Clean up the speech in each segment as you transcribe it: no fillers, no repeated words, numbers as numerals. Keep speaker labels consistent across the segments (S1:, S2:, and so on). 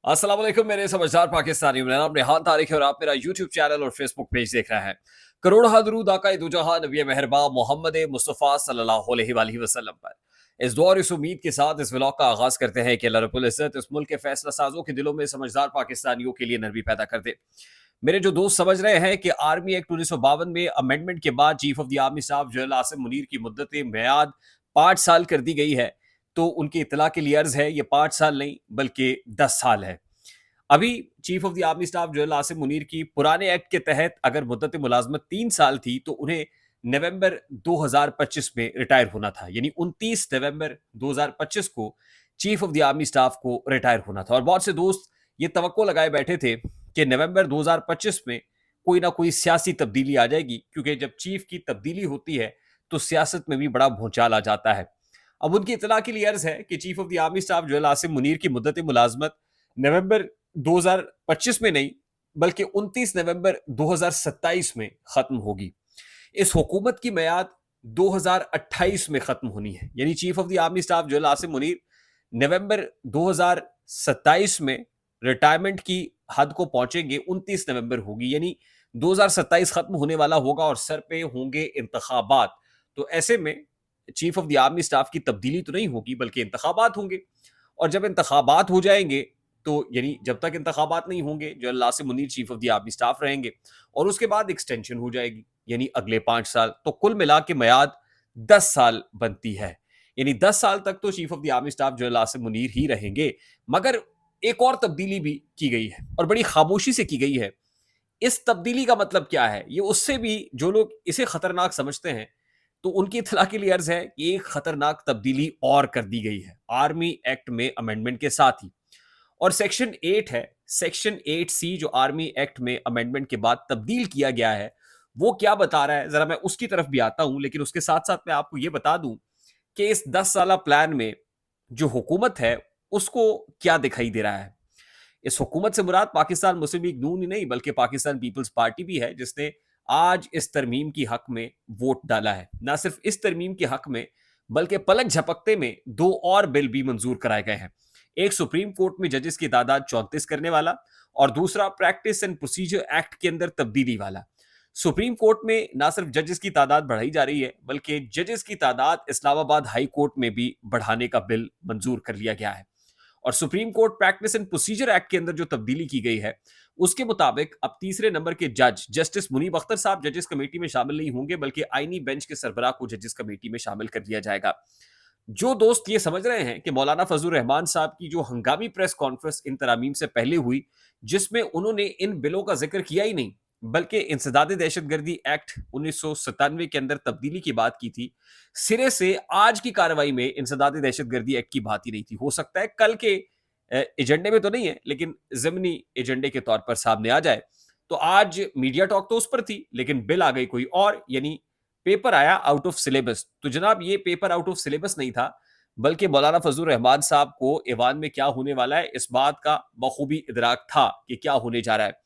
S1: अस्सलाम वालेकुम मेरे समझदार पाकिस्तानी। मेरा नाम रेहान तारिक है और आप मेरा यूट्यूब चैनल और फेसबुक पेज देख रहे हैं। करोड़ दरूद आका दो जहां नबी मेहरबा मोहम्मद मुस्तफ़ा सल्लल्लाहु अलैहि वसल्लम पर। इस दौर इस उम्मीद के साथ इस व्लॉग का आगाज करते हैं कि अल्लाह रब्बुल इज्जत इस मुल्क के फैसला साजों के दिलों में समझदार पाकिस्तानियों के लिए नरमी पैदा कर दे। मेरे जो दोस्त समझ रहे हैं कि आर्मी एक्ट 1952 में अमेंडमेंट के बाद chief of the army staff general Asim Munir की मुद्दत म्याद 5 साल कर दी गई है, तो उनकी इतला के लिए अर्ज है, ये 5 साल नहीं बल्कि 10 साल है। अभी chief of the army staff general Asim Munir की पुराने एक्ट के तहत अगर मुद्दत मुलाजमत 3 साल थी तो उन्हें नवंबर 2025 में रिटायर होना था, यानी 29 नवंबर 2025 को chief of the army staff को रिटायर होना था। और बहुत से दोस्त ये तवक्को लगाए बैठे थे कि नवंबर 2025 में कोई ना कोई सियासी तब्दीली आ जाएगी, क्योंकि जब चीफ की तब्दीली होती है तो सियासत में भी बड़ा भूचाल आ जाता है। अब उनकी इतला के लिए अर्ज है कि chief of the army staff general Asim Munir की मुद्दत मुलाजमत नवंबर 2025 में नहीं बल्कि 29 नवंबर 2027 में खत्म होगी। इस हुकूमत की मियाद 2028 में खत्म होनी है, यानी chief of the army staff general Asim Munir नवंबर 2027 में रिटायरमेंट की हद को पहुंचेंगे। 29 नवंबर होगी, यानी 2027 खत्म होने वाला होगा और सर पे होंगे इंतखाबात। तो ऐसे में chief of the army staff की तब्दीली तो नहीं होगी बल्कि इंतखाबात होंगे। और जब इंतखाबात हो जाएंगे तो यानी जब तक इंतखाबात नहीं होंगे general Asim Munir chief of the army staff रहेंगे और उसके बाद एक्सटेंशन हो जाएगी, यानी अगले 5 साल। तो कुल मिला के मियाद 10 साल बनती है, यानी 10 साल तक तो chief of the army staff general Asim Munir ही रहेंगे। मगर एक और तब्दीली भी की गई है और बड़ी खामोशी से की गई है। इस तब्दीली का मतलब क्या है, ये उससे भी जो लोग इसे खतरनाक समझते हैं तो उनकी इत्तला के लिए अर्ज है कि एक खतरनाक तब्दीली और कर दी गई है आर्मी एक्ट में अमेंडमेंट के साथ ही। और सेक्शन 8 है, सेक्शन 8C जो आर्मी एक्ट में अमेंडमेंट के बाद तब्दील किया गया है, वो क्या बता रहा है, जरा मैं उसकी तरफ भी आता हूं। लेकिन उसके साथ साथ मैं आपको यह बता दूं कि इस 10 साल प्लान में जो हुकूमत है उसको क्या दिखाई दे रहा है। इस हुकूमत से मुराद पाकिस्तान मुस्लिम लीग नून ही नहीं बल्कि पाकिस्तान पीपल्स पार्टी भी है, जिसने आज इस तरमीम की हक में वोट डाला है। ना सिर्फ इस तरमीम के हक में बल्कि पलक झपकते में 2 और बिल भी मंजूर कराए गए हैं। एक सुप्रीम कोर्ट में जजेस की तादाद 34 करने वाला और दूसरा प्रैक्टिस एंड प्रोसीजर एक्ट के अंदर तब्दीली वाला। सुप्रीम कोर्ट में ना सिर्फ जजेस की तादाद बढ़ाई जा रही है बल्कि जजेस की तादाद इस्लामाबाद हाई कोर्ट में भी बढ़ाने का बिल मंजूर कर लिया गया है। और supreme court practice and procedure act के अंदर जो तब्दीली की गई है उसके मुताबिक अब तीसरे नंबर के जज जस्टिस मुनीब अख्तर साहब जजेस कमेटी में शामिल नहीं होंगे बल्कि आईनी बेंच के सरबराह को जजेस कमेटी में शामिल कर दिया जाएगा। जो दोस्त ये समझ रहे हैं कि मौलाना फजल रहमान साहब की जो हंगामी प्रेस कॉन्फ्रेंस इन तरामीम से पहले हुई, जिसमें उन्होंने इन बिलों का जिक्र किया ही नहीं बल्कि इंसदाद दहशतगर्दी एक्ट 1997 के अंदर तब्दीली की बात की थी, सिरे से आज की कार्रवाई में इंसदाद दहशतगर्दी एक्ट की बात ही नहीं थी। हो सकता है कल के एजेंडे में तो नहीं है लेकिन जमीनी एजेंडे के तौर पर सामने आ जाए। तो आज मीडिया टॉक तो उस पर थी लेकिन बिल आ गई कोई और, यानी पेपर आया आउट ऑफ सिलेबस। तो जनाब ये पेपर आउट ऑफ सिलेबस नहीं था बल्कि मौलाना फजल रहमान साहब को ईवान में क्या होने वाला है इस बात का बखूबी इदराक था कि क्या होने जा रहा है।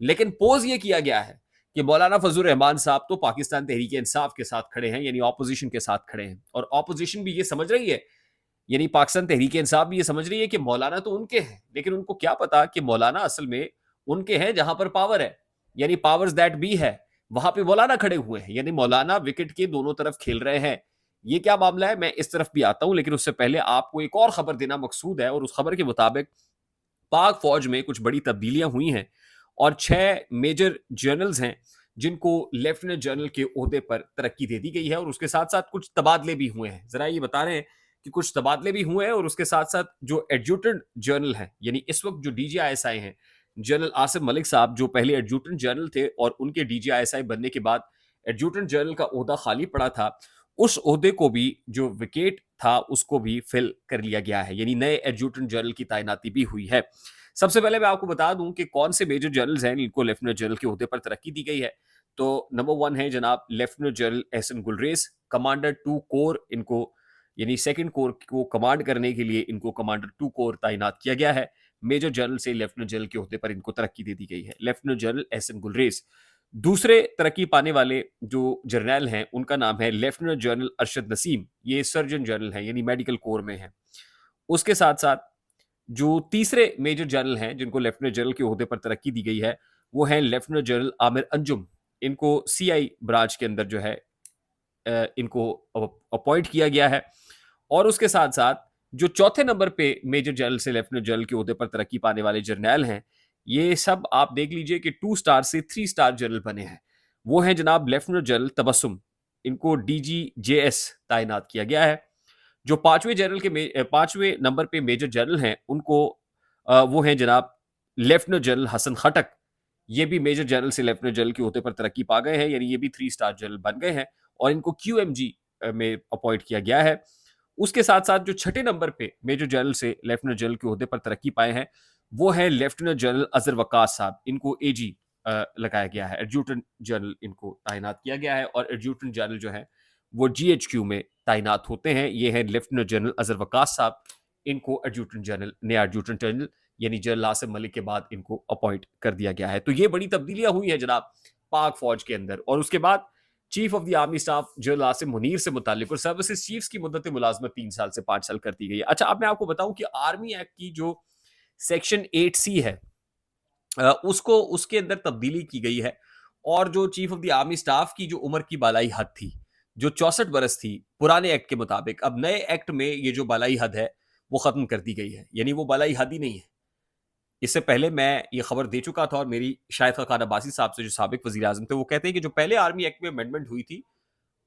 S1: लेकिन पोज ये किया गया है कि मौलाना फजल रहमान साहब तो पाकिस्तान तहरीक इंसाफ के साथ खड़े हैं, यानी ऑपोजिशन के साथ खड़े हैं। और ऑपोजिशन भी ये समझ रही है, यानी पाकिस्तान तहरीक इंसाफ भी ये समझ रही है कि मौलाना तो उनके हैं, लेकिन उनको क्या पता कि मौलाना असल में उनके हैं जहां पर पावर है, यानी पावर्स दैट बी है, वहां पे मौलाना खड़े हुए हैं, यानी मौलाना विकेट के दोनों तरफ खेल रहे हैं। ये क्या मामला है, मैं इस तरफ भी आता हूं, लेकिन उससे पहले आपको एक और खबर देना मकसूद है। और उस खबर के मुताबिक पाक फौज में कुछ बड़ी तब्दीलियां हुई हैं और 6 मेजर जनरल्स हैं जिनको लेफ्टिनेंट जनरल के ओहदे पर तरक्की दे दी गई है। और उसके साथ साथ कुछ तबादले भी हुए हैं। जरा ये बता रहे हैं कि कुछ तबादले भी हुए हैं और उसके साथ साथ जो एडजुटेंट जनरल हैं, यानी इस वक्त जो DGISI हैं, जनरल आसिफ मलिक साहब जो पहले एडजुटेंट जनरल थे और उनके DGISI बनने के बाद एडजुटेंट जनरल का ओहदा खाली पड़ा था, उस ओहदे को भी जो विकेट था उसको भी फिल कर लिया गया है, यानी नए एडजुटेंट जनरल की तैनाती भी हुई है। सबसे पहले मैं आपको बता दूं कि कौन से मेजर जनरल्स हैं इनको लेफ्टिनेंट जनरल के ओहदे पर तरक्की दी गई है। तो नंबर 1 है जनाब lieutenant general Ehsan Gulrez, commander 2 corps, इनको यानी सेकंड कोर को कमांड करने के लिए इनको कमांडर 2 कोर तैनात किया गया है। मेजर जनरल से लेफ्टिनेंट जनरल के ओहदे पर इनको तरक्की दे दी गई है, लेफ्टिनेंट जनरल एहसन गुलरेज। दूसरे तरक्की पाने वाले जो जर्नैल हैं उनका नाम है लेफ्टिनेंट जनरल अरशद नसीम, ये सर्जन जनरल हैं यानी मेडिकल कोर में है। उसके साथ साथ जो तीसरे मेजर जनरल हैं जिनको लेफ्टिनेंट जनरल के ओहदे पर तरक्की दी गई है, वो हैं लेफ्टिनेंट जनरल आमिर अंजुम। इनको सीआई ब्रांच के अंदर जो है इनको अपॉइंट किया गया है। और उसके साथ-साथ जो चौथे नंबर पे मेजर जनरल से लेफ्टिनेंट जनरल के ओहदे पर तरक्की पाने वाले जर्नैल हैं, ये सब आप देख लीजिए कि 2 स्टार से 3 स्टार जनरल बने हैं। वो हैं जनाब लेफ्टिनेंट जनरल तबस्सुम, इनको डीजीजेएस तैनात किया गया है। जो 5वें नंबर पे मेजर जनरल हैं, उनको वो हैं जनाब लेफ्टिनेंट जनरल हसन खटक। ये भी मेजर जनरल से लेफ्टिनेंट जनरल के ओहदे पर तरक्की पा गए हैं, यानी ये भी 3 स्टार जनरल बन गए हैं और इनको क्यूएमजी में अपॉइंट किया गया है। उसके साथ-साथ जो छठे नंबर पे मेजर जनरल से लेफ्टिनेंट जनरल के ओहदे पर तरक्की पाए हैं, वो हैं लेफ्टिनेंट जनरल अज़र वक़ास साहब। इनको एजी लगाया गया है, एडजुटेंट जनरल इनको तैनात किया गया है और एडजुटेंट जनरल जो है, वो जीएचक्यू में तैनात होते हैं। ये हैं लेफ्टिनेंट जनरल अज़र वक़ास साहब, इनको एडजुटेंट जनरल नया एडजुटेंट जनरल यानी जनरल आसिम मलिक के बाद इनको अपॉइंट कर दिया गया है। तो ये बड़ी तब्दीलियाँ हुई हैं जनाब पाक फ़ौज के अंदर। और उसके बाद chief of the army staff general Asim Munir से मुतालिक और सर्विसेज चीफ्स की मुद्दत मुलाजमत 3 साल से 5 साल कर दी गई है। अच्छा, अब मैं आपको बताऊं कि आर्मी एक्ट की जो सेक्शन 8C है, उसको उसके अंदर तब्दीली की गई है। और जो chief of the army staff की जो उम्र की बालाई हद थी, जो 64 बरस थी पुराने एक्ट के मुताबिक, अब नए एक्ट में ये जो बालाई हद है वो खत्म कर दी गई है, यानी वो बालाई हद ही नहीं है। इससे पहले मैं ये खबर दे चुका था और मेरी शायद खान अब्बासी साहब से, जो साबिक वजीर आजम थे, वो कहते हैं कि जो पहले आर्मी एक्ट में अमेंडमेंट हुई थी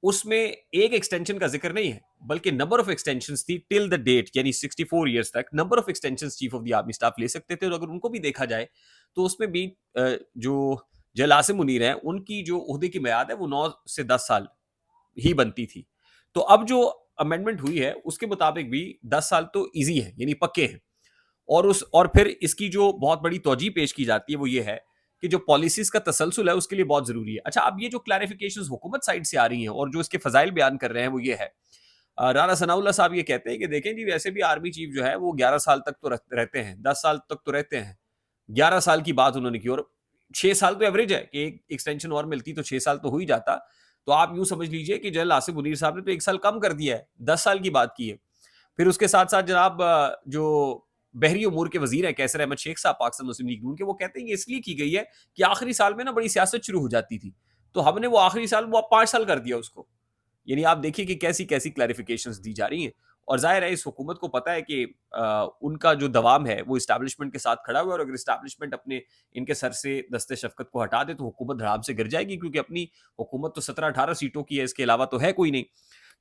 S1: उसमें एक एक्सटेंशन का जिक्र नहीं है, बल्कि नंबर ऑफ एक्सटेंशंस थी टिल द डेट, यानी 64 इयर्स तक number of extensions chief of the army staff ले सकते थे। और अगर उनको भी देखा जाए तो उसमें भी जो जनरल आसिम मुनीर हैं, उनकी जो ओहदे की मियाद है वो 9 से 10 साल ही बनती थी। तो अब जो अमेंडमेंट हुई है उसके मुताबिक भी 10 साल तो ईजी है, यानी पक्के हैं। और फिर इसकी जो बहुत बड़ी तौजीह पेश की जाती है वो ये है कि जो पॉलिसीज का तसलसल है उसके लिए बहुत जरूरी है। अच्छा, अब ये जो क्लैरिफिकेशंस हुकूमत साइड से आ रही हैं और जो इसके फजाइल बयान कर रहे हैं वो ये है, राना सनाउल्लाह साहब ये कहते हैं कि देखें जी, वैसे भी आर्मी चीफ जो है वो 11 साल तक तो रहते हैं, 10 साल तक तो रहते हैं। 11 साल की बात उन्होंने की और 6 साल तो एवरेज है कि एक एक्सटेंशन और मिलती तो 6 साल तो हो ही जाता। तो आप यूं समझ लीजिए कि जनरल आसिफ मुनीर साहब ने तो 1 साल कम कर दिया है, 10 साल की बात की है। फिर उसके साथ-साथ जनाब जो बहरी उमूर के वज़ीर हैं कैसर अहमद शेख साहब पाकिस्तान मुस्लिम लीग नून के, वो कहते हैं ये इसलिए की गई है कि आखिरी साल में ना बड़ी सियासत शुरू हो जाती थी। तो हमने वो आखिरी साल वो अब 5 साल कर दिया उसको। यानी आप देखिए कि कैसी-कैसी क्लैरिफिकेशंस दी जा रही हैं। और ज़ाहिर है इस हुकूमत को पता है कि उनका जो दवाम है वो एस्टैब्लिशमेंट के साथ खड़ा हुआ है और अगर एस्टैब्लिशमेंट अपने इनके सर से दस्ते शफ़क़त को हटा दे तो हुकूमत धड़ाम से गिर जाएगी, क्योंकि अपनी हुकूमत तो 17-18 सीटों की है, इसके अलावा तो है कोई नहीं।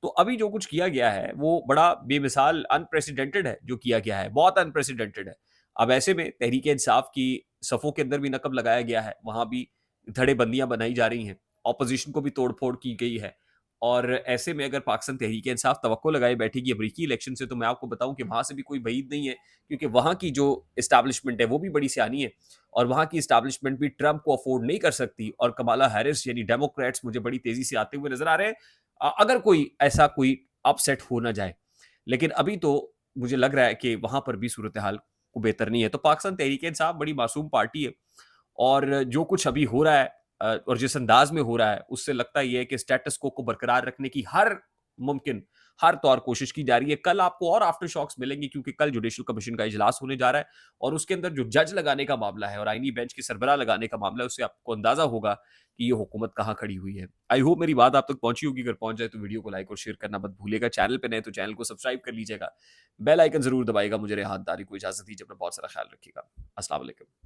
S1: तो अभी जो कुछ किया गया है वो बड़ा बेमिसाल अनप्रेसिडेंटेड है, जो किया गया है बहुत अनप्रेसिडेंटेड है। अब ऐसे में तहरीक इंसाफ की सफ़ों के अंदर भी नकब लगाया गया है, वहाँ भी धड़ेबंदियाँ बनाई जा रही हैं, ऑपोजिशन को भी तोड़-फोड़ की गई है। और ऐसे में अगर पाकिस्तान तहरीक इंसाफ तवक्को लगाए बैठेगी अमरीकी इलेक्शन से, तो मैं आपको बताऊं कि वहां से भी कोई बईद नहीं है, क्योंकि वहां की जो इस्टेब्लिशमेंट है वो भी बड़ी सियानी है और वहां की इस्टेब्लिशमेंट भी ट्रंप को अफोर्ड नहीं कर सकती। और कमाला हैरिस यानी डेमोक्रेट्स मुझे बड़ी तेजी से आते हुए नजर आ रहे हैं, अगर कोई ऐसा कोई अपसेट हो ना जाए। लेकिन अभी तो मुझे लग रहा है कि वहां पर भी सूरत हाल को बेहतर नहीं है। तो पाकिस्तान तहरीक इंसाफ बड़ी मासूम पार्टी है और जो कुछ अभी हो रहा है और जिस अंदाज में हो रहा है उससे लगता ही है कि स्टेटस को बरकरार रखने की हर मुमकिन हर तौर कोशिश की जा रही है। कल आपको और आफ्टर शॉक्स मिलेंगे, क्योंकि कल जुडिशल कमीशन का इजलास होने जा रहा है और उसके अंदर जो जज लगाने का मामला है और आईनी बेंच की सरबराह लगाने का मामला है, उससे आपको अंदाजा होगा कि ये हुकूमत कहाँ खड़ी हुई है। आई होप मेरी बात आप तक पहुंची होगी। अगर पहुंच जाए तो वीडियो को लाइक और शेयर करना मत भूलिएगा। चैनल पे नए तो चैनल को सब्सक्राइब कर लीजिएगा, बेल आइकन जरूर दबाएगा। मुझे रेहान तारी को इजाजत दीजिए, अपना बहुत सारा ख्याल रखिएगा। अस्सलाम वालेकुम।